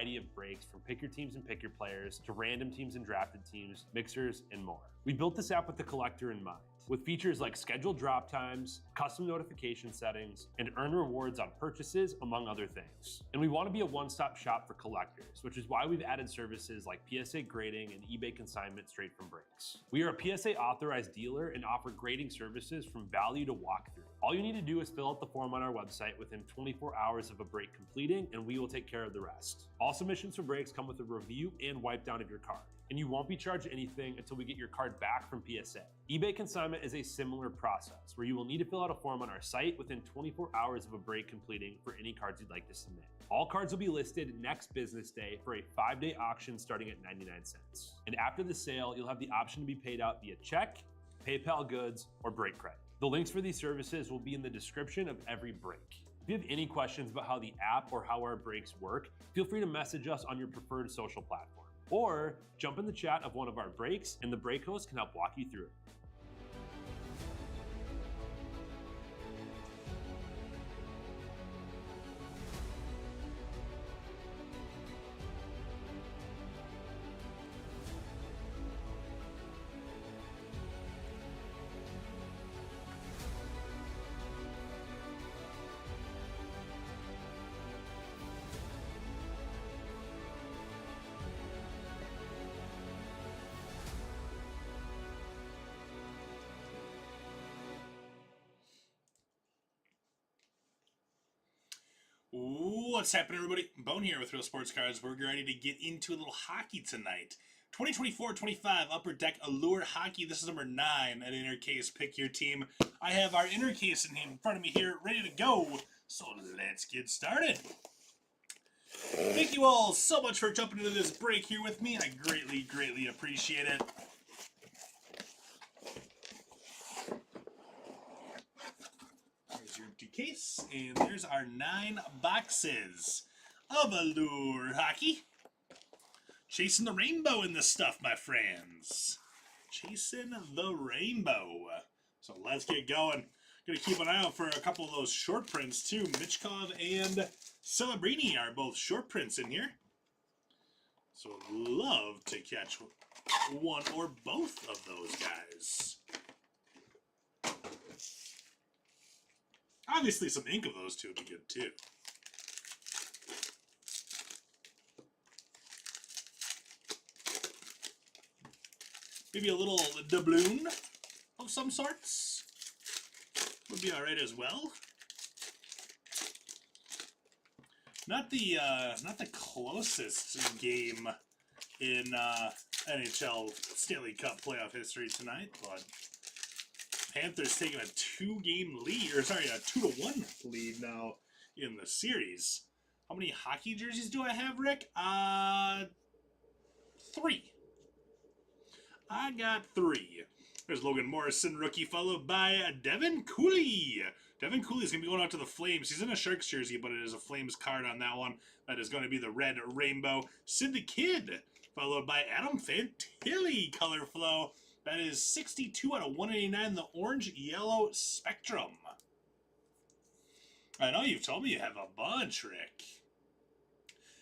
variety of brakes from pick your teams and pick your players to random teams and drafted teams, mixers, and more. We built this app with the collector in mind, with features like scheduled drop times, custom notification settings, and earn rewards on purchases, among other things. And we want to be a one-stop shop for collectors, which is why we've added services like PSA grading and eBay consignment straight from brakes. We are a PSA authorized dealer and offer grading services from value to walkthrough. All you need to do is fill out the form on our website within 24 hours of a brake completing, and we will take care of the rest. All submissions for brakes come with a review and wipe down of your card, and you won't be charged anything until we get your card back from PSA. eBay consignment is a similar process where you will need to fill out a form on our site within 24 hours of a brake completing for any cards you'd like to submit. All cards will be listed next business day for a 5-day auction starting at 99 cents. And after the sale, you'll have the option to be paid out via check, PayPal goods, or brake credit. The links for these services will be in the description of every brake. If you have any questions about how the app or how our brakes work, feel free to message us on your preferred social platform. Or jump in the chat of one of our brakes and the brake host can help walk you through it. What's happening, everybody? Bone here with Real Sports Cards. We're ready to get into a little hockey tonight. 2024-25 Upper Deck Allure Hockey. This is number 9 at Inner Case. Pick your team. I have our Inner Case in front of me here, ready to go. So let's get started. Thank you all so much for jumping into this break here with me. I greatly, greatly appreciate it. There's your empty case, and there's our 9 boxes of Allure Hockey. Chasing the rainbow in this stuff, my friends. Chasing the rainbow. So let's get going. Gonna keep an eye out for a couple of those short prints too. Michkov and Celebrini are both short prints in here. So I'd love to catch one or both of those guys. Obviously, some ink of those two would be good, too. Maybe a little doubloon of some sorts would be all right as well. Not the closest game in NHL Stanley Cup playoff history tonight, but Panthers taking a 2-game lead, or sorry, a 2-1 lead now in the series. How many hockey jerseys do I have, Rick? 3. I got 3. There's Logan Morrison, rookie, followed by Devin Cooley. Devin Cooley is going to be going out to the Flames. He's in a Sharks jersey, but it is a Flames card on that one. That is going to be the red rainbow. Sid the Kid, followed by Adam Fantilli, color flow. That is 62 out of 189, the orange-yellow spectrum. I know you've told me you have a bunch, Rick.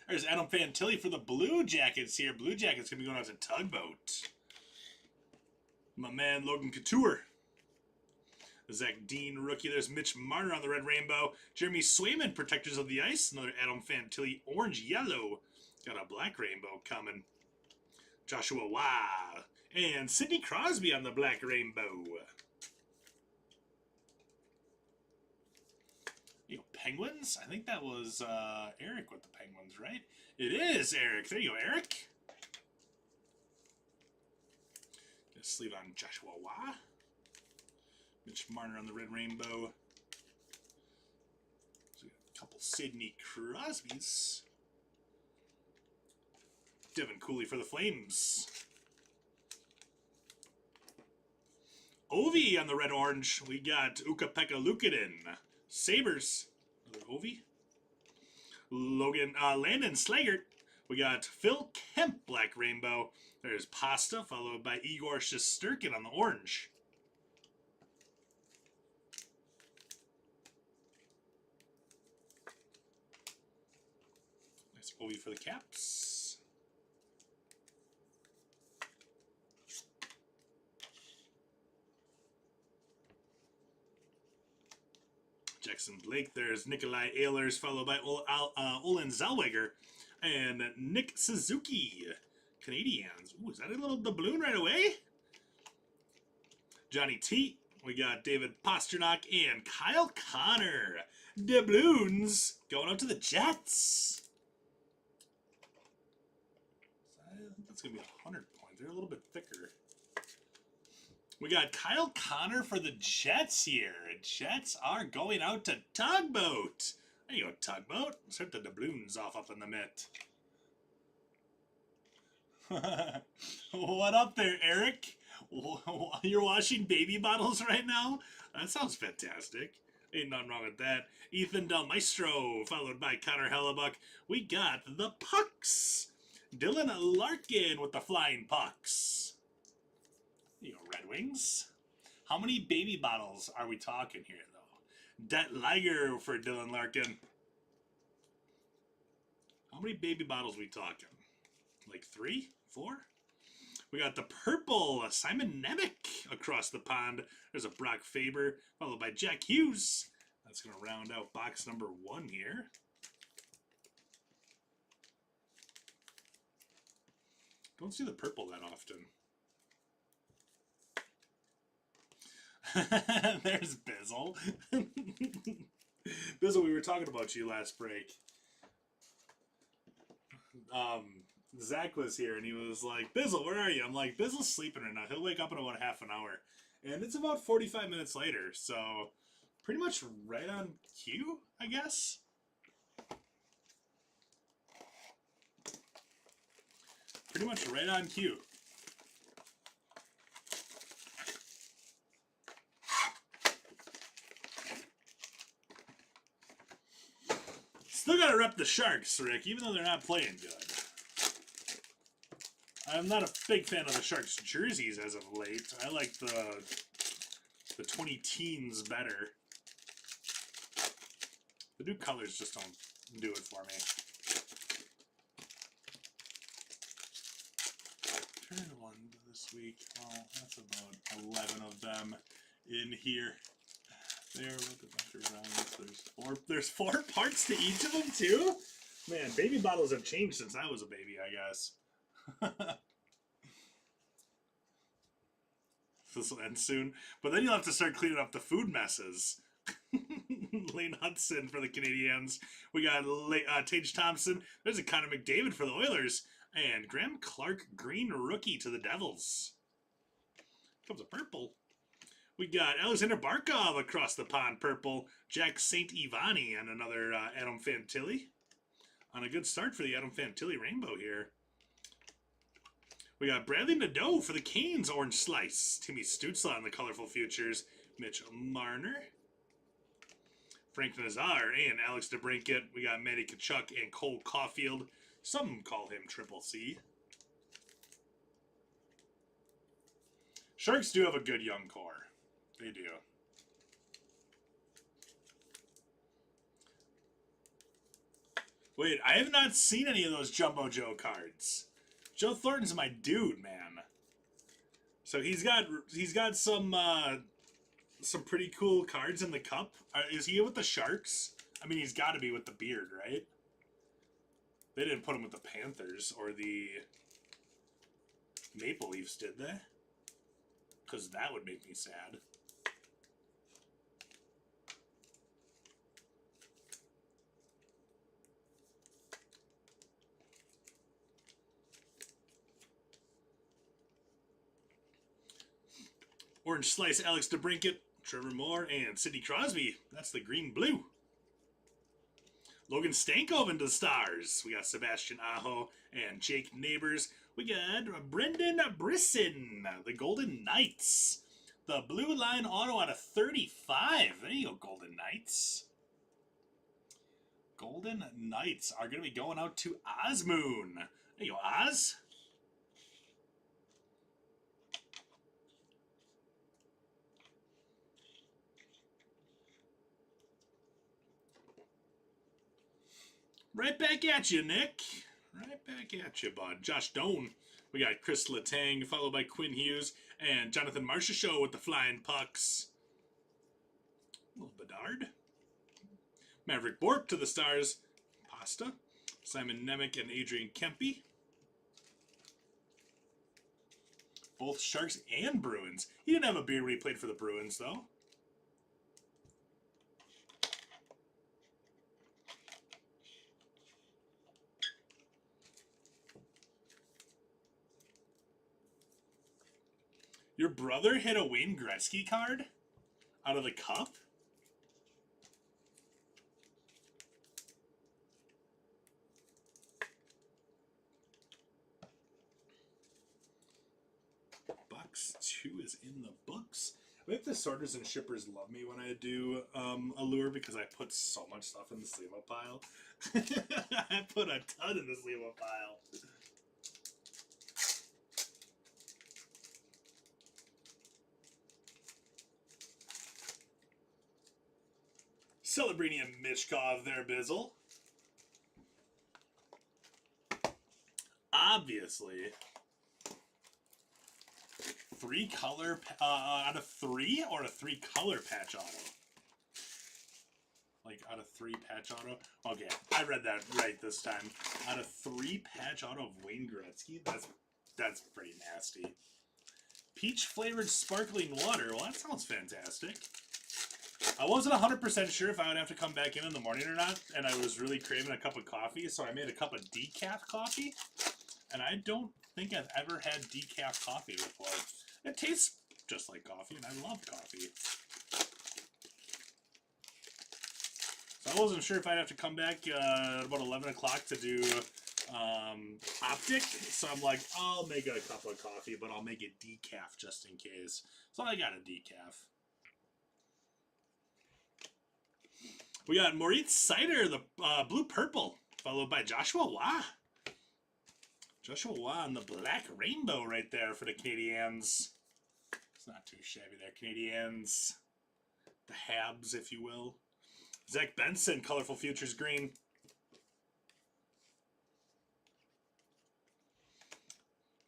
There's Adam Fantilli for the Blue Jackets here. Blue Jackets going to be going out to Tugboat. My man, Logan Couture. Zach Dean, rookie. There's Mitch Marner on the red rainbow. Jeremy Swayman, Protectors of the Ice. Another Adam Fantilli, orange-yellow. Got a black rainbow coming. Joshua Waugh. And Sidney Crosby on the black rainbow. Penguins? I think that was Eric with the Penguins, right? It is Eric. There you go, Eric. Get a sleeve on Joshua Waugh. Mitch Marner on the red rainbow. So we got a couple Sidney Crosbys. Devin Cooley for the Flames. Ovi on the red-orange. We got Ukko-Pekka Luukkonen. Sabres. Another Ovi. Landon Slaggert. We got Phil Kemp, black rainbow. There's Pasta, followed by Igor Shesterkin on the orange. Nice Ovi for the Caps. Jackson Blake. There's Nikolai Ehlers, followed by Olin Zellweger and Nick Suzuki. Canadians. Ooh, is that a little doubloon right away? Johnny T. We got David Pastrnak and Kyle Connor. Doubloons going out to the Jets. I think that's going to be 100 points. They're a little bit thicker. We got Kyle Connor for the Jets here. Jets are going out to Tugboat. There you go, Tugboat. Start the doubloons off up in the mitt. What up there, Eric? You're washing baby bottles right now? That sounds fantastic. Ain't nothing wrong with that. Ethan Del Maestro, followed by Connor Hellebuck. We got the Pucks. Dylan Larkin with the flying pucks. You know, Red Wings. How many baby bottles are we talking here, though? Det Liger for Dylan Larkin. How many baby bottles we talking? Like 3? 4? We got the purple Simon Nemec across the pond. There's a Brock Faber, followed by Jack Hughes. That's going to round out box number 1 here. Don't see the purple that often. There's Bizzle. Bizzle, we were talking about you last break. Zach was here and he was like, Bizzle, where are you? I'm like, Bizzle's sleeping right now. He'll wake up in about half an hour. And it's about 45 minutes later, so pretty much right on cue, I guess. Pretty much right on cue. Still gotta rep the Sharks, Rick, even though they're not playing good. I'm not a big fan of the Sharks jerseys as of late. I like the 20 teens better. The new colors just don't do it for me. Turn 1 this week. Well, that's about 11 of them in here. There, look at Dr. Rounds. There's 4 parts to each of them too? Man, baby bottles have changed since I was a baby, I guess. This will end soon. But then you'll have to start cleaning up the food messes. Lane Hudson for the Canadiens. We got Tage Thompson. There's a Connor McDavid for the Oilers. And Graham Clark, green rookie to the Devils. Comes a purple. We got Alexander Barkov across the pond, purple. Jack St. Ivani and another Adam Fantilli. On a good start for the Adam Fantilli rainbow here. We got Bradley Nadeau for the Canes, orange slice. Timmy Stützle on the colorful futures. Mitch Marner. Frank Nazar and Alex DeBrincat. We got Matty Tkachuk and Cole Caulfield. Some call him Triple C. Sharks do have a good young core. They do. Wait, I have not seen any of those Jumbo Joe cards. Joe Thornton's my dude, man. So he's got some pretty cool cards in the cup. Is he with the Sharks? I mean, he's got to be with the beard, right? They didn't put him with the Panthers or the Maple Leafs, did they? Because that would make me sad. Orange Slice, Alex DeBrincat, Trevor Moore, and Sidney Crosby. That's the green-blue. Logan Stankoven to the Stars. We got Sebastian Aho and Jake Neighbors. We got Brendan Brisson, the Golden Knights. The blue line auto out of 35. There you go, Golden Knights. Golden Knights are going to be going out to Osmoon. There you go, Oz. Right back at you, Nick. Right back at you, bud. Josh Doan. We got Chris Letang, followed by Quinn Hughes and Jonathan Marchessault with the flying pucks. Little Bedard. Maverick Bork to the Stars. Pasta. Simon Nemec and Adrian Kempe. Both Sharks and Bruins. He didn't have a beard when he played for the Bruins, though. Your brother hit a Wayne Gretzky card out of the cup? Box 2 is in the books. I think the sorters and shippers love me when I do Allure because I put so much stuff in the sleeve-up pile. I put a ton in the sleeve-up pile. Celebrini and Mishkov there, Bizzle. Obviously, 3 color out of 3 or a 3 color patch auto? Like out of 3 patch auto? Okay, I read that right this time. Out of 3 patch auto of Wayne Gretzky? That's pretty nasty. Peach flavored sparkling water. Well, that sounds fantastic. I wasn't 100% sure if I would have to come back in the morning or not, and I was really craving a cup of coffee, so I made a cup of decaf coffee. And I don't think I've ever had decaf coffee before. It tastes just like coffee, and I love coffee. So I wasn't sure if I'd have to come back at about 11 o'clock to do Optic. So I'm like, I'll make a cup of coffee, but I'll make it decaf just in case. So I got a decaf. We got Moritz Seider, the blue-purple, followed by Joshua Waugh. Joshua Waugh on the black rainbow right there for the Canadiens. It's not too shabby there, Canadiens. The Habs, if you will. Zach Benson, colorful futures green.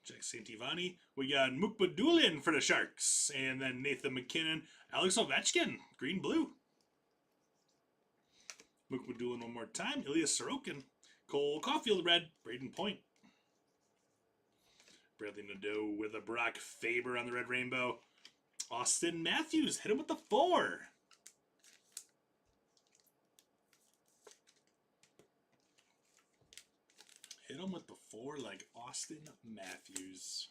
Jack St. Ivani. We got Mukbadulin for the Sharks. And then Nathan McKinnon. Alex Ovechkin, green-blue. Mukbadulin one more time. Ilya Sorokin. Cole Caulfield, red. Braden Point. Bradley Nadeau with a Brock Faber on the red rainbow. Austin Matthews, hit him with the 4. Hit him with the 4 like Austin Matthews.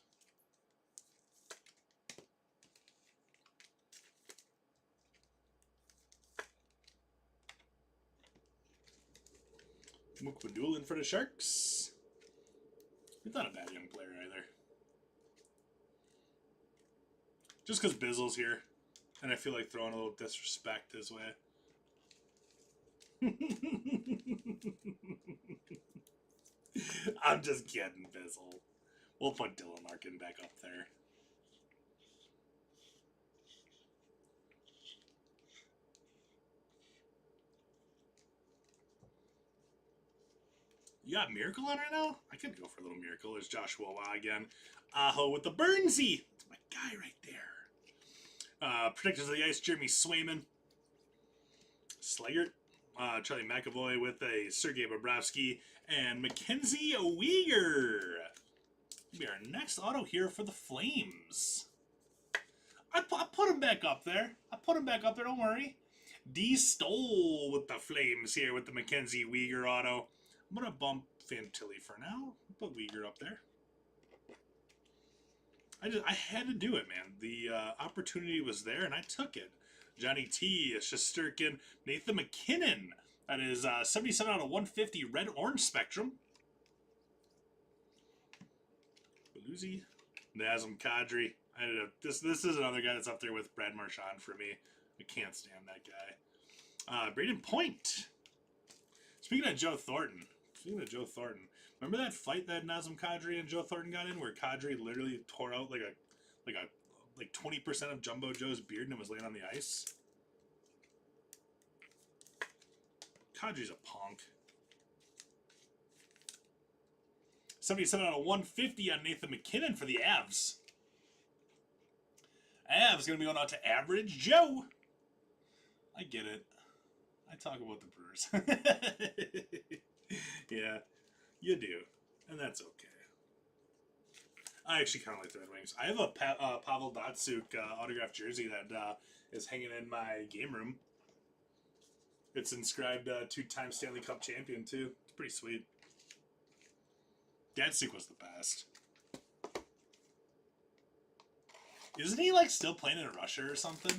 Mukbadulin for the Sharks. He's not a bad young player either. Just because Bizzle's here, and I feel like throwing a little disrespect his way. I'm just kidding, Bizzle. We'll put Dylan Larkin back up there. You got Miracle on right now? I could go for a little Miracle. There's Joshua Waugh again. Aho with the Burnsy. That's my guy right there. Protectors of the Ice, Jeremy Swayman. Slaggert. Charlie McAvoy with a Sergei Bobrovsky. And Mackenzie Weegar. Be our next auto here for the Flames. I put him back up there. Don't worry. D Stoll with the Flames here with the Mackenzie Weegar auto. I'm going to bump Fantilli for now. Put Weegar up there. I had to do it, man. The opportunity was there, and I took it. Johnny T, Shesterkin, Nathan McKinnon. That is 77 out of 150 red-orange spectrum. Belusi, Nazem Kadri. This is another guy that's up there with Brad Marchand for me. I can't stand that guy. Braden Point. Speaking of Joe Thornton, remember that fight that Nazem Kadri and Joe Thornton got in, where Kadri literally tore out like 20% of Jumbo Joe's beard and was laying on the ice? Kadri's a punk. 77 out of 150 on Nathan McKinnon for the Avs. Avs going to be going out to Average Joe. I get it. I talk about the Brewers. Yeah, you do. And that's okay. I actually kind of like the Red Wings. I have a Pavel Datsyuk autographed jersey that is hanging in my game room. It's inscribed two-time Stanley Cup champion, too. It's pretty sweet. Datsyuk was the best. Isn't he, like, still playing in Russia or something?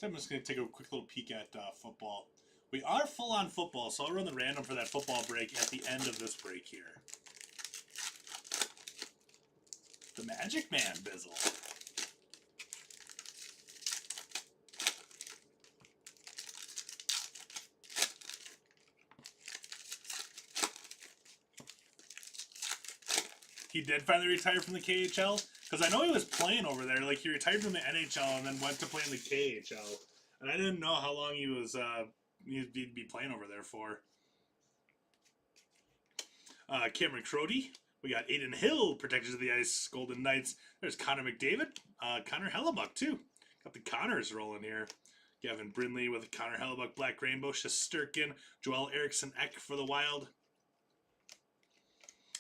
I'm just going to take a quick little peek at football. We are full on football, so I'll run the random for that football break at the end of this break here. The Magic Man, Bizzle. He did finally retire from the KHL? Because I know he was playing over there. Like, he retired from the NHL and then went to play in the KHL. And I didn't know how long he was, he'd be playing over there for. Cameron Crody. We got Aiden Hill, Protectors of the Ice, Golden Knights. There's Connor McDavid. Connor Hellebuck, too. Got the Connors rolling here. Gavin Brindley with Connor Hellebuck, Black Rainbow. Shesterkin, Joel Eriksson Ek for the Wild.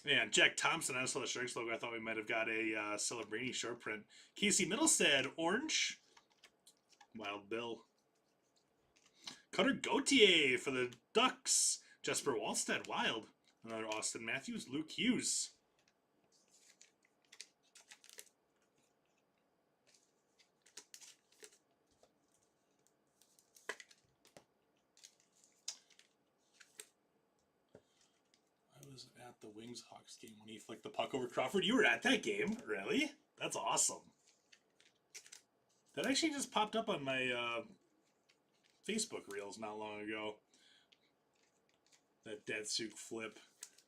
Man, Jack Thompson, I saw the Sharks logo. I thought we might have got a Celebrini short print. Casey Middlestead, Orange. Wild Bill. Cutter Gauthier for the Ducks. Jesper Wallstead, Wild. Another Austin Matthews. Luke Hughes. At the Wings-Hawks game when he flicked the puck over Crawford. You were at that game? Really? That's awesome. That actually just popped up on my Facebook reels not long ago. That Datsyuk flip.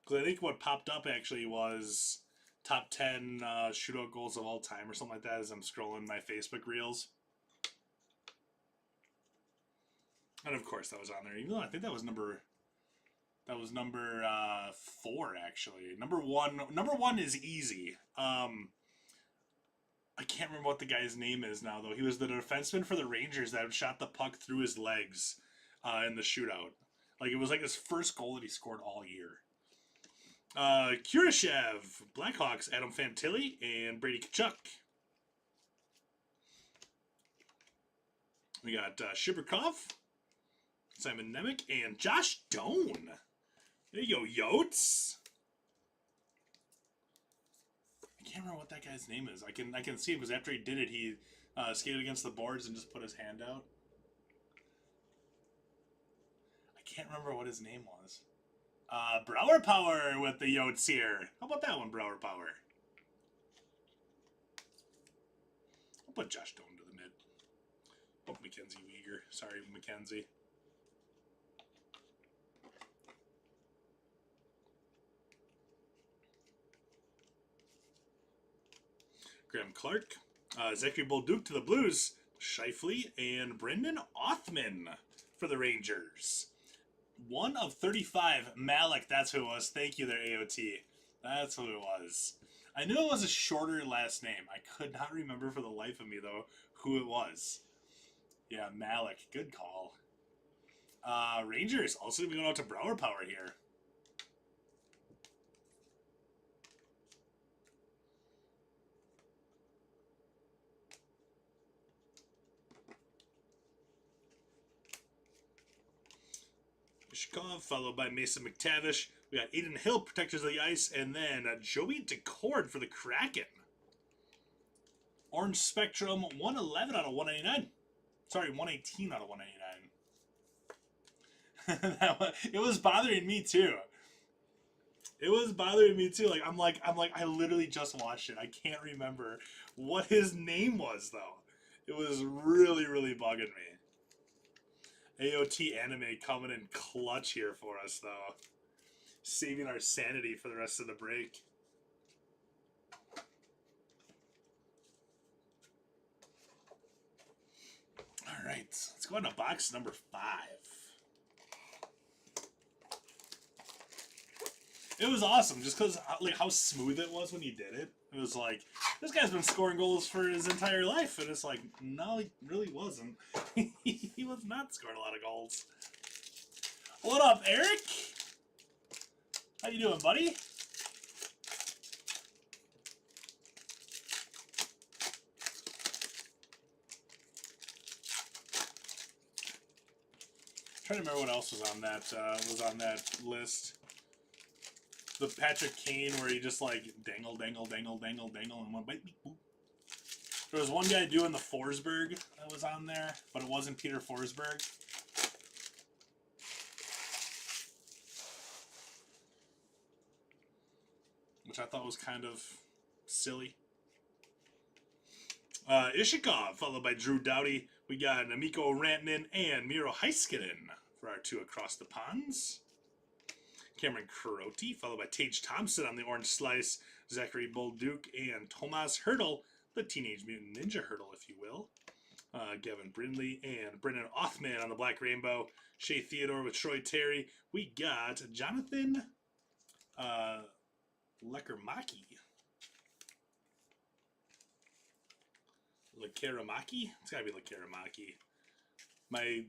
Because I think what popped up actually was top 10 shootout goals of all time or something like that as I'm scrolling my Facebook reels. And of course that was on there. Even though I think that was number 4 actually. Number one is easy. I can't remember what the guy's name is now though. He was the defenseman for the Rangers that shot the puck through his legs in the shootout. Like, it was like his first goal that he scored all year. Kurashev, Blackhawks, Adam Fantilli, and Brady Tkachuk. We got Shiberkov, Simon Nemec, and Josh Doan. There you go, Yotes. I can't remember what that guy's name is. I can see it because after he did it, he skated against the boards and just put his hand out. I can't remember what his name was. Brower Power with the Yotes here. How about that one, Brower Power? I'll put Josh Doan to the mid. Oh, Mackenzie Weegar. Sorry, Mackenzie. Graham Clark, Zachary Bolduc to the Blues, Scheifele, and Brendan Othman for the Rangers. 1 of 35. Malik, that's who it was. Thank you there, AOT. That's who it was. I knew it was a shorter last name. I could not remember for the life of me, though, who it was. Yeah, Malik. Good call. Rangers also going to be going out to Brower Power here. Mishkov, followed by Mason McTavish. We got Aiden Hill, Protectors of the Ice, and then Joey DeCord for the Kraken. Orange Spectrum, 111 out of 199. Sorry, 118 out of 199. It was bothering me too. It was bothering me too. I'm like, I literally just watched it. I can't remember what his name was though. It was really, really bugging me. AOT Anime coming in clutch here for us, though. Saving our sanity for the rest of the break. go on to box number 5. It was awesome, just because like how smooth it was when he did it. It was like, this guy's been scoring goals for his entire life, and it's like, no, he really wasn't. He was not scoring a lot of goals. What up, Eric? How you doing, buddy? Trying to remember what else was on that list. The Patrick Kane where he just like dangle, and one bite me. There was one guy doing the Forsberg that was on there, but it wasn't Peter Forsberg. Which I thought was kind of silly. Ishikov, followed by Drew Doughty. We got Namiko Rantanen and Miro Heiskanen for our 2 across the ponds. Cameron Caroti, followed by Tage Thompson on the orange slice. Zachary Bolduc and Tomas Hurdle, the Teenage Mutant Ninja Hurdle, if you will. Gavin Brindley and Brendan Othman on the black rainbow. Shea Theodore with Troy Terry. We got Jonathan Lekeramaki. Lekeramaki? It's gotta be Lekeramaki. My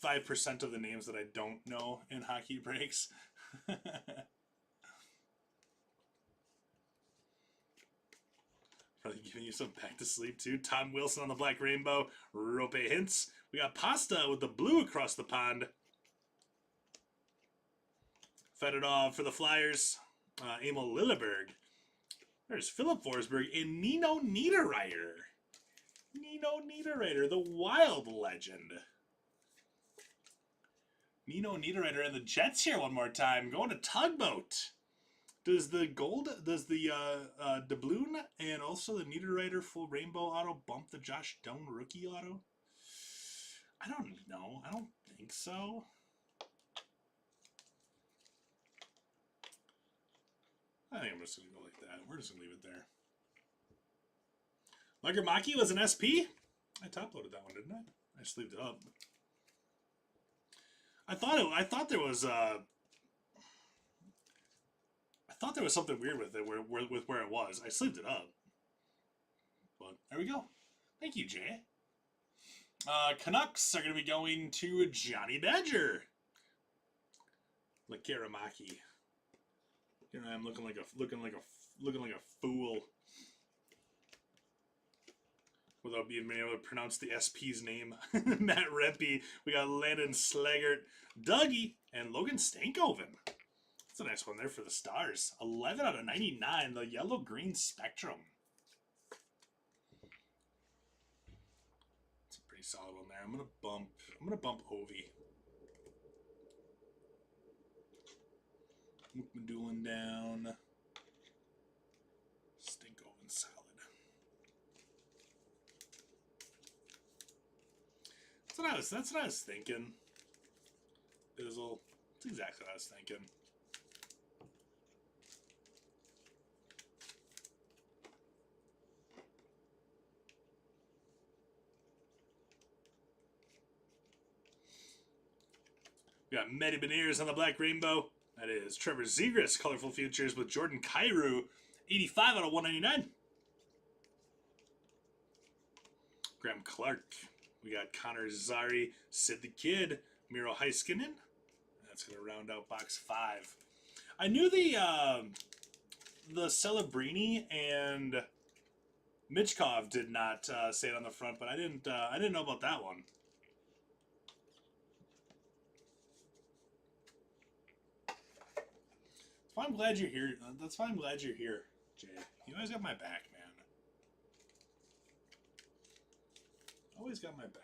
5% of the names that I don't know in hockey breaks. Probably giving you some back to sleep too. Tom Wilson on the black rainbow. Rope Hintz. We got Pasta with the blue across the pond. Fedorov for the Flyers. Emil Lilleberg. There's Philip Forsberg and Nino Niederreiter. Nino Niederreiter, the Wild legend. Nino Niederreiter and the Jets here one more time. Going to Tugboat. Does the doubloon and also the Niederreiter full rainbow auto bump the Josh Doan rookie auto? I don't know. I don't think so. I think I'm just going to go like that. We're just going to leave it there. Lekeramaki was an SP? I top-loaded that one, didn't I? I just leaved it up. I thought there was something weird with it where it was. I sleeved it up. But there we go. Thank you, Jay. Canucks are going to be going to Johnny Badger. Lekeramaki. Here I am looking like a fool. Without being able to pronounce the SP's name. Matt Rempe. We got Landon Slaggert, Dougie, and Logan Stankoven. That's a nice one there for the Stars. 11 out of 99, the yellow-green spectrum. It's a pretty solid one there. I'm gonna bump Ovi. Doolin down. Stankoven solid. That's what I was thinking. Bizzle. That's exactly what I was thinking. We got Matty Beniers on the black rainbow. That is Trevor Zegras, Colorful Futures with Jordan Kyrou. 85 out of 199. Graham Clark. We got Connor Zari, Sid the Kid, Miro Heiskanen. That's going to round out box 5. I knew the Celebrini and Michkov did not say it on the front, but I didn't know about that one. That's why I'm glad you're here. That's why I'm glad you're here, Jay. You always got my back, man. Always got my back.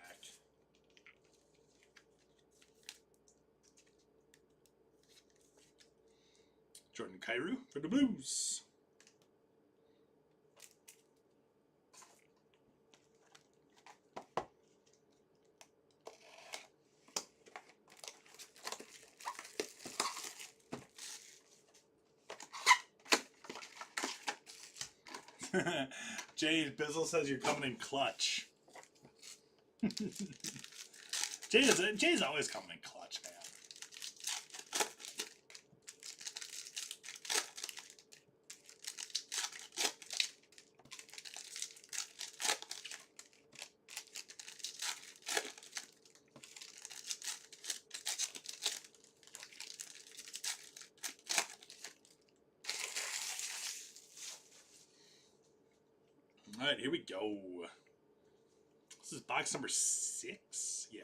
Jordan Kyrou for the Blues. Jay Bizzle says you're coming in clutch. Jay's always coming in clutch, man. All right, here we go. This is box number 6. Yeah.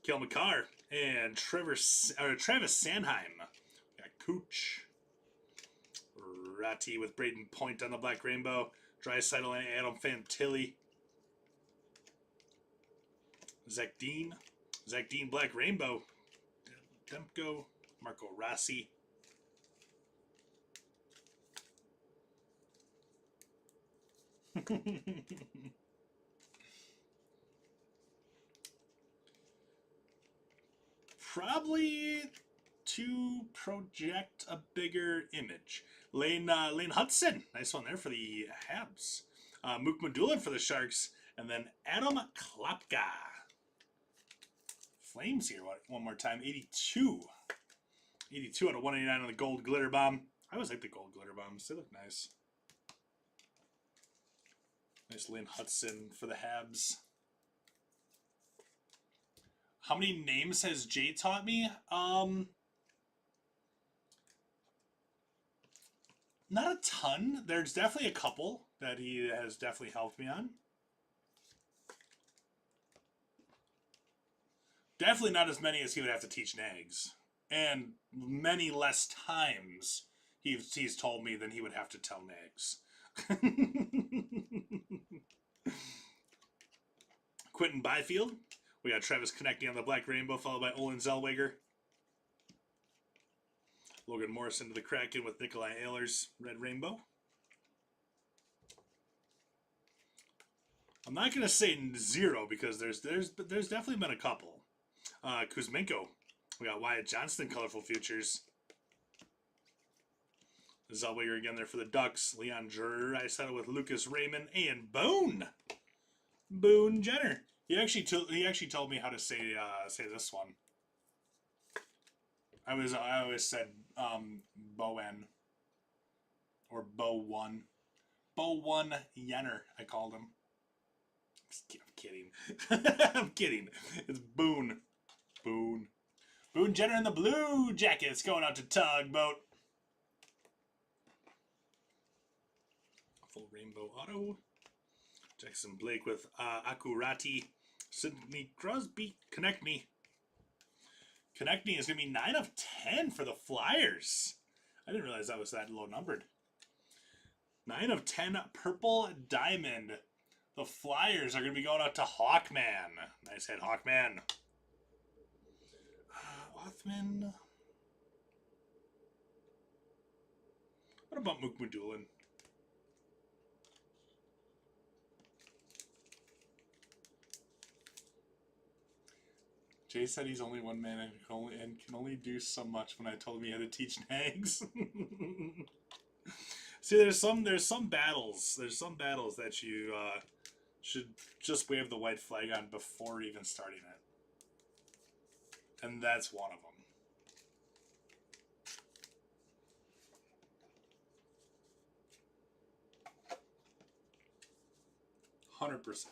Kel McCarr and Travis Sanheim. We got Cooch. Ratty with Braden Point on the Black Rainbow. Draisaitl and Adam Fantilli. Zach Dean. Black Rainbow. Demko. Marco Rossi. Probably to project a bigger image. Lane Hudson, nice one there for the Habs. Mook Madulin for the Sharks, and then Adam Klapka. Flames here one more time. 82 out of 189 on the gold glitter bomb. I always like the gold glitter bombs. They look nice. Nice Lane Hudson for the Habs. How many names has Jay taught me? Not a ton. There's definitely a couple that he has definitely helped me on. Definitely not as many as he would have to teach Nags. And many less times he's told me than he would have to tell Nags. Quentin Byfield. We got Travis Konechny on the Black Rainbow, followed by Olin Zellweger. Logan Morrison to the Kraken with Nikolai Ehlers, Red Rainbow. I'm not gonna say 0 because there's definitely been a couple. Kuzmenko. We got Wyatt Johnston, Colorful Futures. Zellweger again there for the Ducks. Leon Draisaitl with Lucas Raymond and Boone Jenner. He actually told me how to say this one. I always said Bowen or Bo1. Bo1 Jenner, I called him. I'm kidding. I'm kidding. It's Boone. Boone Jenner in the Blue Jackets going out to Tugboat. Full rainbow auto. Jackson Blake with Akurati. Sidney Crosby. Konechny is going to be 9 of 10 for the Flyers. I didn't realize that was that low numbered. 9 of 10 purple diamond. The Flyers are going to be going out to Hawkman. Nice hit, Hawkman. Othman. What about Mook Madulin? Jay said he's only one man and can only do so much when I told him he had to teach Nags. See, there's some battles. There's some battles that you should just wave the white flag on before even starting it. And that's one of them. 100%.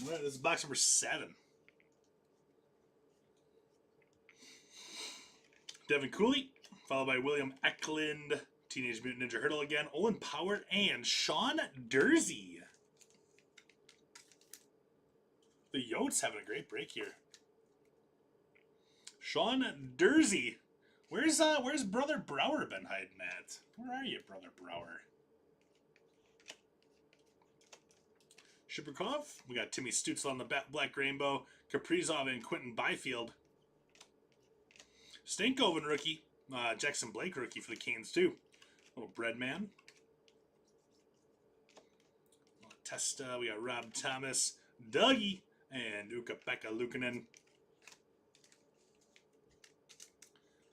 All right, this is box number 7. Devin Cooley, followed by William Eklund, Teenage Mutant Ninja Turtle again, Olin Power, and Sean Dursey. The Yotes having a great break here. Sean Dursey. Where's Brother Brower been hiding at? Where are you, Brother Brower? Shiprikov. We got Timmy Stutzel on the Black Rainbow. Kaprizov and Quentin Byfield. Stankoven rookie. Jackson Blake rookie for the Canes too. Little bread man. Testa. We got Rob Thomas. Dougie. And Ukko-Pekka Luukkonen.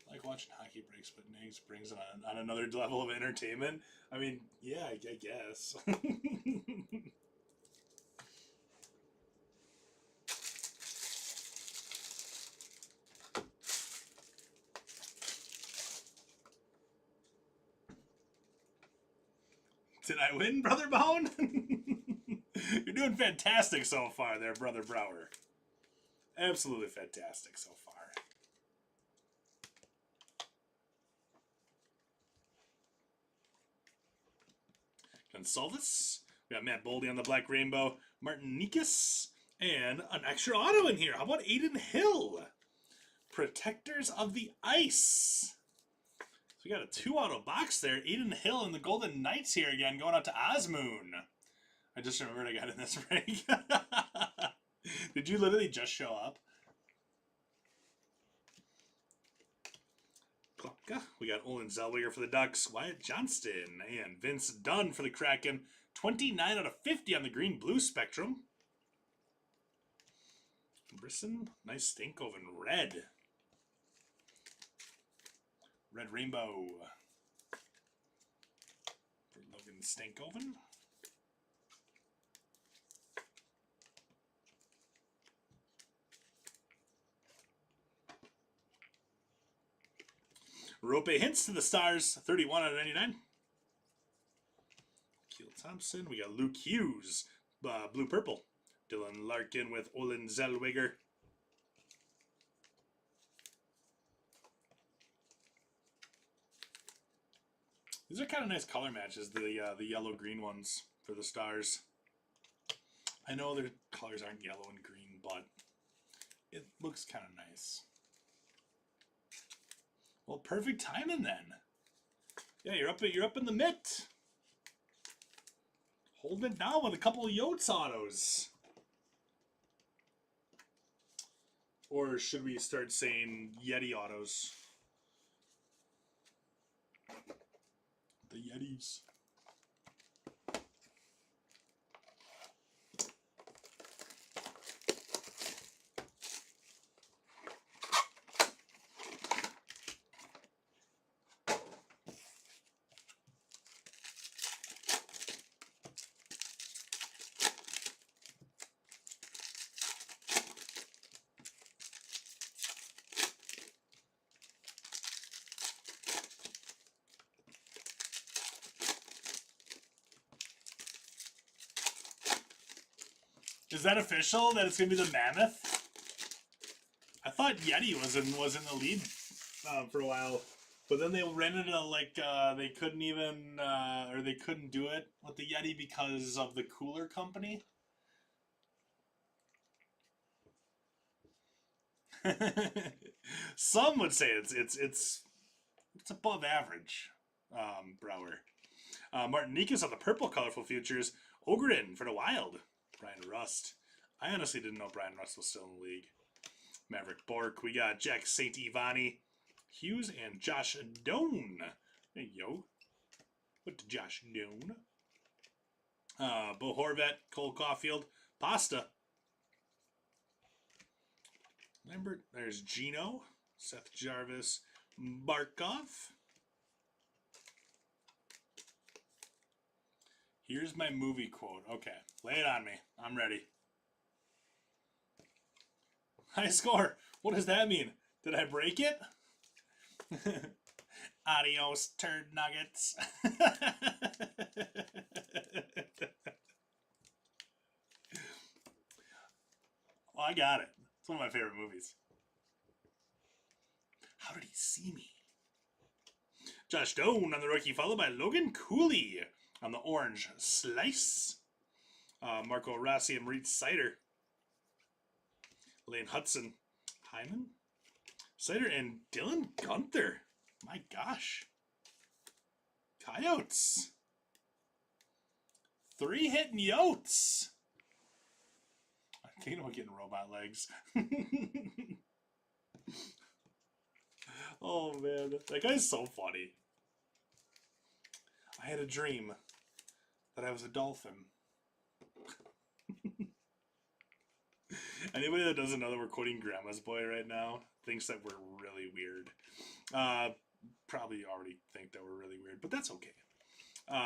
I like watching hockey breaks, but Nags brings it on another level of entertainment. I mean, yeah, I guess. Did I win, Brother Bone? You're doing fantastic so far there, Brother Brower. Absolutely fantastic so far. Gonsalves. We got Matt Boldy on the Black Rainbow. Martin Nikas. And an extra auto in here. How about Aiden Hill? Protectors of the Ice. So we got a 2-auto box there. Aiden Hill and the Golden Knights here again, going out to Osmoon. I just remembered I got in this break. Did you literally just show up? Klopka. We got Olin Zellweger for the Ducks. Wyatt Johnston and Vince Dunn for the Kraken. 29 out of 50 on the green-blue spectrum. Brisson. Nice Stankoven red. Red Rainbow for Logan Stankoven. Rope hints to the Stars, 31 out of 99. Keel Thompson. We got Luke Hughes, blue-purple. Dylan Larkin with Olin Zellweger. These are kind of nice color matches, the yellow-green ones for the Stars. I know their colors aren't yellow and green, but it looks kind of nice. Well, perfect timing then. Yeah, you're up in the mitt. Holding it down with a couple of Yotes autos. Or should we start saying Yeti autos? The Yetis. Is that official that it's gonna be the Mammoth? I thought Yeti was in the lead for a while, but then they ran into like they couldn't even or they couldn't do it with the Yeti because of the cooler company. Some would say it's above average. Brower. Martin Nikas on the purple colorful futures. Ogren for the Wild. Brian Rust. I honestly didn't know Brian Rust was still in the league. Maverick Bork. We got Jack St. Ivani, Hughes, and Josh Doan. Hey, yo. What to Josh Doan? Bo Horvat, Cole Caulfield, Pasta. Lambert. There's Gino, Seth Jarvis, Barkov. Here's my movie quote. Okay, lay it on me. I'm ready. High score. What does that mean? Did I break it? Adios, turd nuggets. Oh, I got it. It's one of my favorite movies. How did he see me? Josh Doan on the rookie, followed by Logan Cooley on the orange slice. Marco Rossi and Reed Sider. Lane Hudson. Hyman. Sider and Dylan Gunther. My gosh. Coyotes. 3 hitting Yotes. I'm thinking about getting robot legs. Oh man, that guy's so funny. I had a dream that I was a dolphin. Anybody that doesn't know that we're quoting Grandma's Boy right now thinks that we're really weird. Probably already think that we're really weird, but that's okay.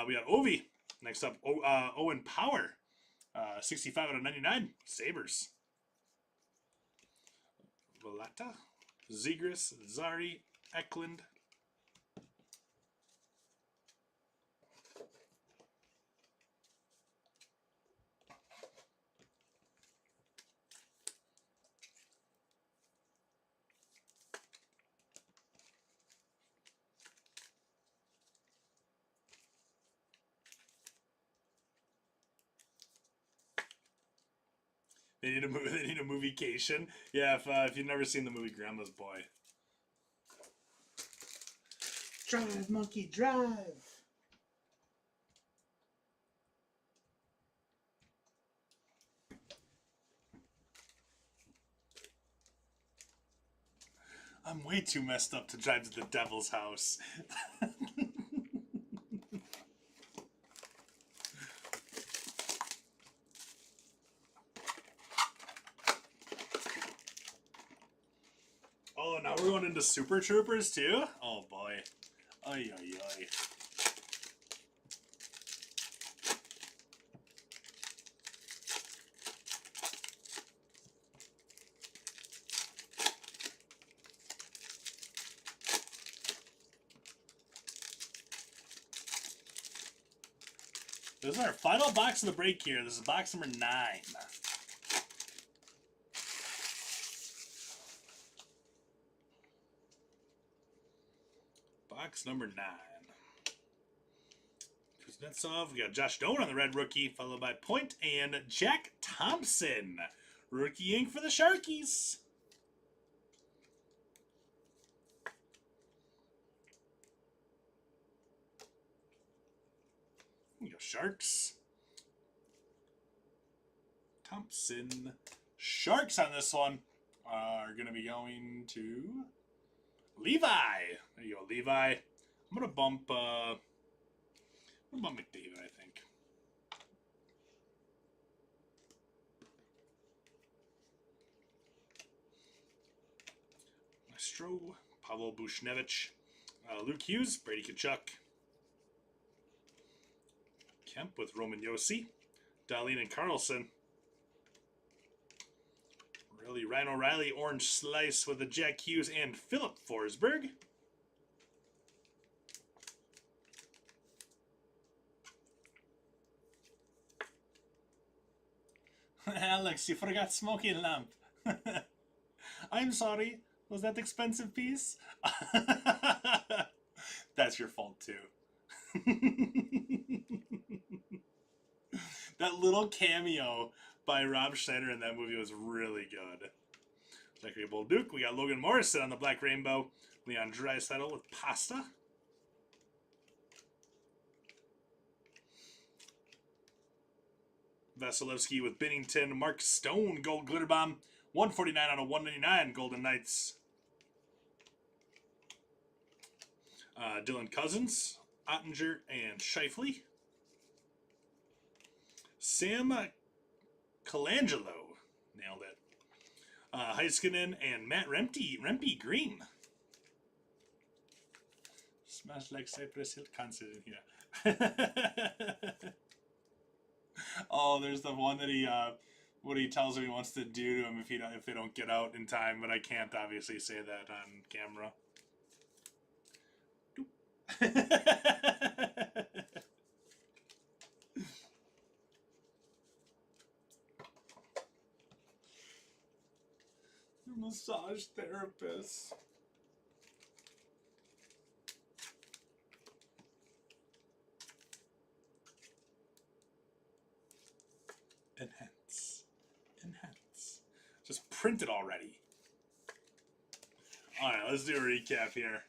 We got Ovi. Next up, Owen Power. 65 out of 99. Sabres. Valletta. Zegras. Zari. Eklund. They need a movie. They need a moviecation. Yeah, if you've never seen the movie Grandma's Boy. Drive, monkey, drive. I'm way too messed up to drive to the devil's house. Oh, now we're going into Super Troopers too? Oh boy. Oy, oy, oy. This is our final box of the break here. This is box number 9. Box number 9. Kuznetsov. We got Josh Doan on the red rookie, followed by Point and Jack Thompson. Rookie ink for the Sharkies. Here we go, Sharks. Thompson. Sharks on this one are going to be going to Levi. There you go, Levi. I'm going to bump McDavid, I think. Maestro, Pavel Bushnevich, Luke Hughes, Brady Tkachuk, Kemp with Roman Josi, Dahlin and Carlson. Really, Ryan O'Reilly, orange slice with the Jack Hughes and Philip Forsberg. Alex, you forgot smoking lamp. I'm sorry. Was that expensive piece? That's your fault too. That little cameo by Rob Schneider in that movie was really good. Zachary Bolduc. We got Logan Morrison on the Black Rainbow. Leon Draisaitl with Pasta. Vasilevsky with Binnington. Mark Stone, Gold Glitter Bomb. 149 out of 199, Golden Knights. Dylan Cousins, Ottinger, and Scheifele. Sam Colangelo, nailed it. Heiskanen and Matt Rempe Green. Smells like Cypress Hill concert in here. Oh, there's the one that he what he tells him he wants to do to him if they don't get out in time, but I can't obviously say that on camera. Massage therapist. printed already. All right, let's do a recap here.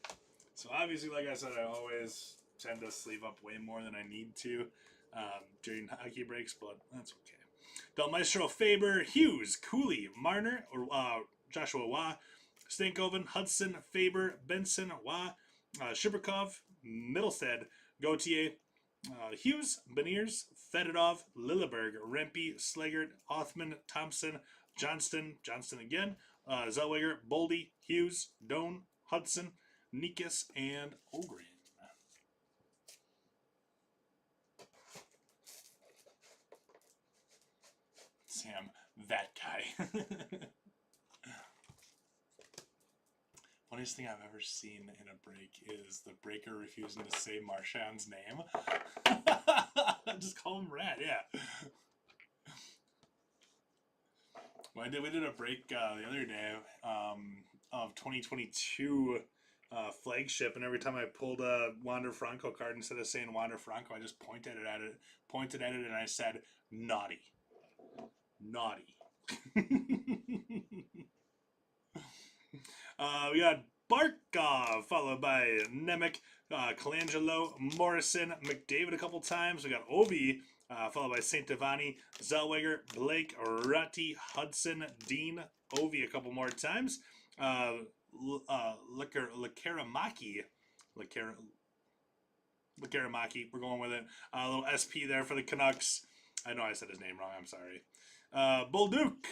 So obviously, like I said, I always tend to sleeve up way more than I need to during hockey breaks, but that's okay. Del Maestro, Faber, Hughes, Cooley, Marner, or Joshua Waugh, Stankoven, Hudson, Faber, Benson, Waugh, Shiberkov, Middlestead, Gauthier, Hughes, Beniers, Fedorov, Lilleberg, Rempe, Slegert, Othman, Thompson, Johnston again, Zellweger, Boldy, Hughes, Doan, Hudson, Nikas, and Ogren. Sam, that guy. Funniest thing I've ever seen in a break is the breaker refusing to say Marchand's name. Just call him Rat, yeah. Well, we did a break the other day of 2022 flagship, and every time I pulled a Wander Franco card, instead of saying Wander Franco, I just pointed at it, and I said, naughty. Naughty. We got Barkov, followed by Nemec, Colangelo, Morrison, McDavid a couple times. We got Ovi, followed by St. Devani, Zellweger, Blake, Rutty, Hudson, Dean, Ovi a couple more times. Lekaramaki, we're going with it. A little SP there for the Canucks. I know I said his name wrong, I'm sorry. Bolduc.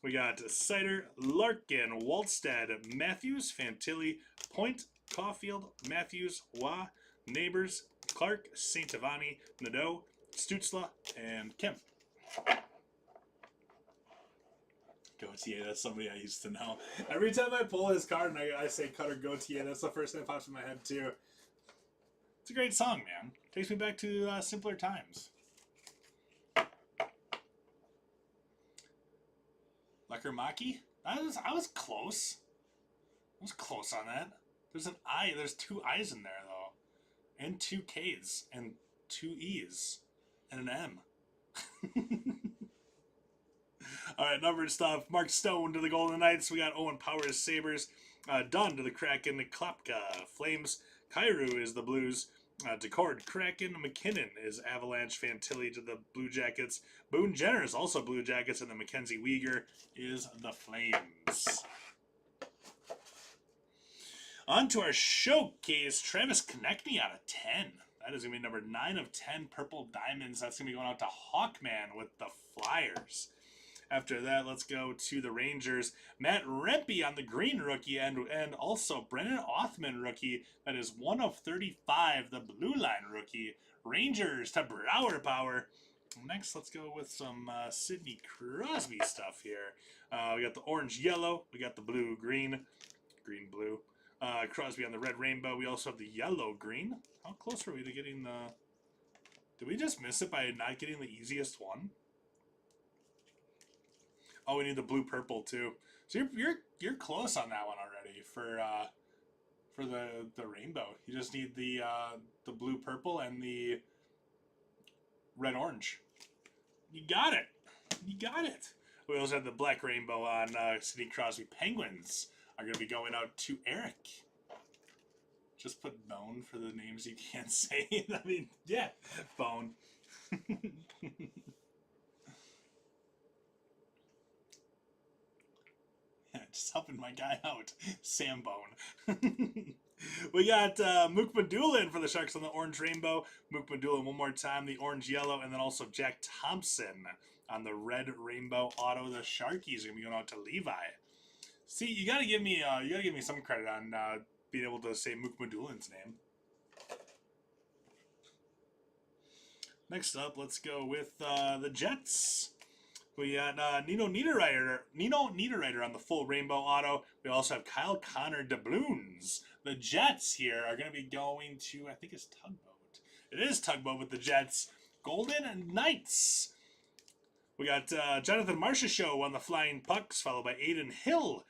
We got Sider, Larkin, Waldstad, Matthews, Fantilli, Point, Caulfield, Matthews, Waugh, Neighbors, Clark, St. Ivani, Nadeau, Stutzla, and Kemp. Gauthier, that's somebody I used to know. Every time I pull his card and I say Cutter Gauthier, that's the first thing that pops in my head too. It's a great song, man. Takes me back to simpler times. Lekermaki? I was close. I was close on that. There's an I. There's two I's in there, though. And two K's. And two E's. And an M. Alright, numbered stuff. Mark Stone to the Golden Knights. We got Owen Powers, Sabres. Dunn to the Kraken. Klapka, Flames. Kairu is the Blues. Decord, Kraken, McKinnon is Avalanche, Fantilli to the Blue Jackets, Boone Jenner is also Blue Jackets, and then Mackenzie Weegar is the Flames. On to our showcase, Travis Konechny out of 10. That is going to be number 9 of 10 Purple Diamonds. That's going to be going out to Hawkman with the Flyers. After that, let's go to the Rangers. Matt Rempe on the green rookie and also Brennan Othman rookie. That is 1 of 35, the blue line rookie. Rangers to Brower Power. Next, let's go with some Sidney Crosby stuff here. We got the orange yellow. We got the blue green. Green blue. Crosby on the red rainbow. We also have the yellow green. How close are we to getting the... Did we just miss it by not getting the easiest one? Oh, we need the blue purple too. So you're close on that one already for the rainbow. You just need the blue purple and the red orange. You got it. You got it. We also have the black rainbow on Sidney Crosby. Penguins are going to be going out to Eric. Just put Bone for the names you can't say. I mean, yeah, Bone. Just helping my guy out, Sam Bone. We got Mook Madulin for the Sharks on the orange rainbow. Mook Madulin one more time, the orange yellow, and then also Jack Thompson on the red rainbow auto. The Sharkies are gonna be going out to Levi. See, you gotta give me some credit on being able to say Mook Madulin's name. Next up, let's go with the Jets. We got Nino Niederreiter on the full rainbow auto. We also have Kyle Connor doubloons. The Jets here are going to be going to, I think it's Tugboat. It is Tugboat with the Jets. Golden Knights. We got Jonathan Marchessault on the flying pucks, followed by Aiden Hill,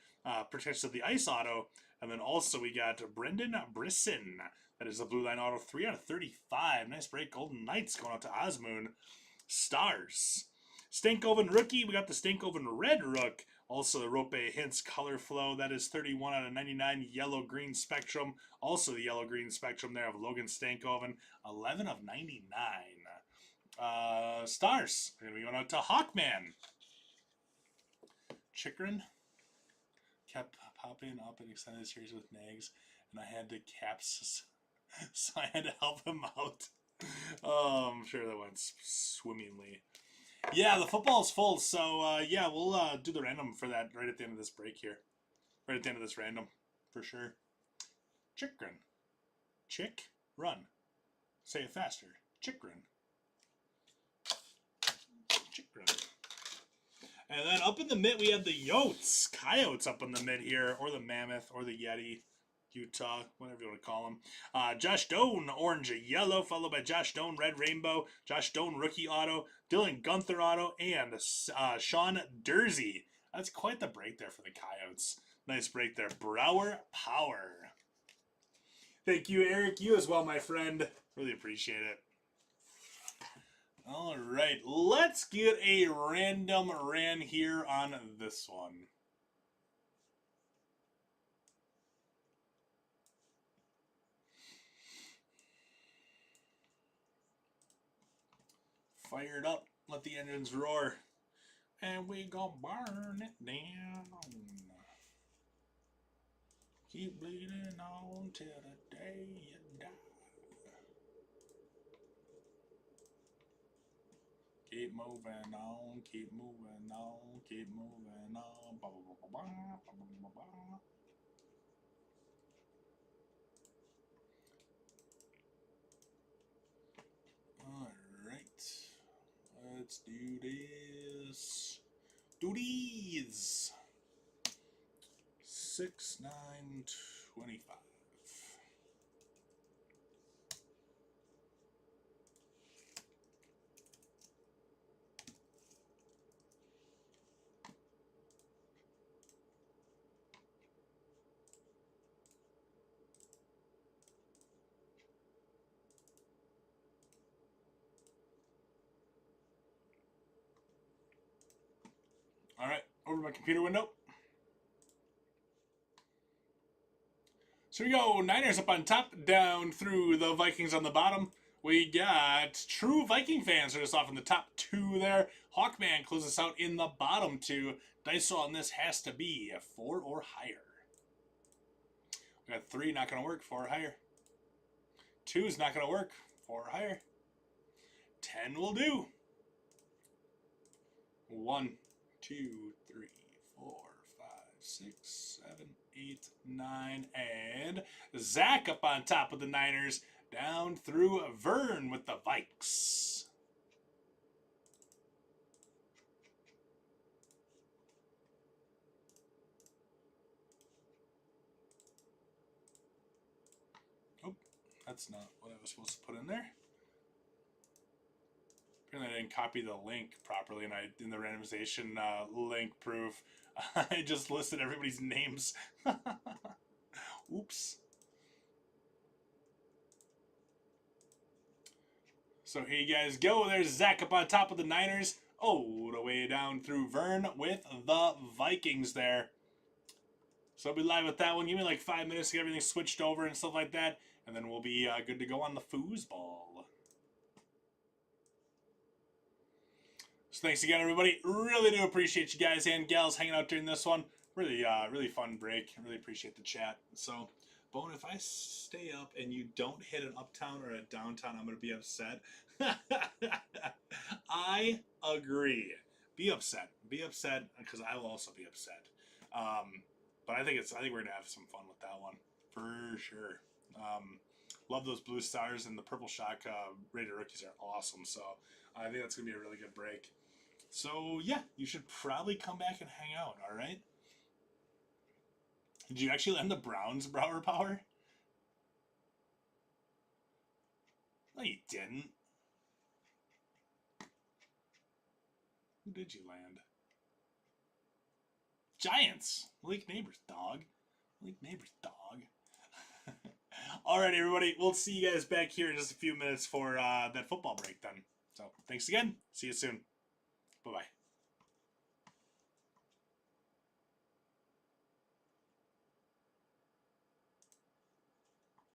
protects of the ice auto. And then also we got Brendan Brisson. That is the blue line auto, 3 out of 35. Nice break. Golden Knights going out to Osmoon. Stars. Stankoven rookie. We got the Stankoven red rook. Also the Rope Hints color flow. That is 31 out of 99 yellow-green spectrum. Also the yellow-green spectrum there of Logan Stankoven. 11 of 99. Stars. We're going to be going out to Hawkman. Chikrin. Kept popping up in extended series with Nags. And I had to caps, so I had to help him out. Oh, I'm sure that went swimmingly. Yeah, the football's full, so yeah, we'll do the random for that right at the end of this break here. Right at the end of this random, for sure. Chikrin. Chick, run. Say it faster. Chikrin. Chikrin. And then up in the mid, we have the Yotes. Coyotes up in the mid here, or the Mammoth, or the Yeti. Utah, whatever you want to call him. Josh Doan, orange yellow, followed by Josh Doan, red rainbow. Josh Doan, rookie auto. Dylan Gunther auto, and Sean Dursey. That's quite the break there for the Coyotes. Nice break there. Brower Power. Thank you, Eric. You as well, my friend. Really appreciate it. All right, let's get a random ran here on this one. Fire it up, let the engines roar, and we gonna burn it down. Keep bleeding on till the day you die. Keep moving on, keep moving on, keep moving on. Ba, ba, ba, ba, ba, ba, ba, ba. All right, let's do this. Do these. 6, 9, 25. All right, over my computer window. So we go, Niners up on top, down through the Vikings on the bottom. We got true Viking fans are just off in the top 2 there. Hawkman closes us out in the bottom 2. Dice roll on this has to be a 4 or higher. We got 3, not going to work, 4 or higher. 2 is not going to work, 4 or higher. 10 will do. 1, 2, 3, 4, 5, 6, 7, 8, 9, and Zach up on top with the Niners, down through Vern with the Vikes. Oh, that's not what I was supposed to put in there. Apparently I didn't copy the link properly, and in the randomization link proof, I just listed everybody's names. Oops. So here you guys go. There's Zach up on top of the Niners. Oh, the way down through Vern with the Vikings there. So I'll be live with that one. Give me like 5 minutes to get everything switched over and stuff like that. And then we'll be good to go on the foosball. So thanks again, everybody. Really do appreciate you guys and gals hanging out during this one. Really, really fun break. Really appreciate the chat. So, Bone, if I stay up and you don't hit an uptown or a downtown, I'm going to be upset. I agree. Be upset. Be upset because I will also be upset. But I think we're gonna have some fun with that one for sure. Love those blue stars, and the purple shock rated rookies are awesome. So I think that's gonna be a really good break. So yeah, you should probably come back and hang out. All right. Did you actually land the Browns Brower Power? No, you didn't. Who did you land? Giants. Malik Neighbors, dog. Malik Neighbors, dog. All right, everybody. We'll see you guys back here in just a few minutes for that football break then. So thanks again. See you soon.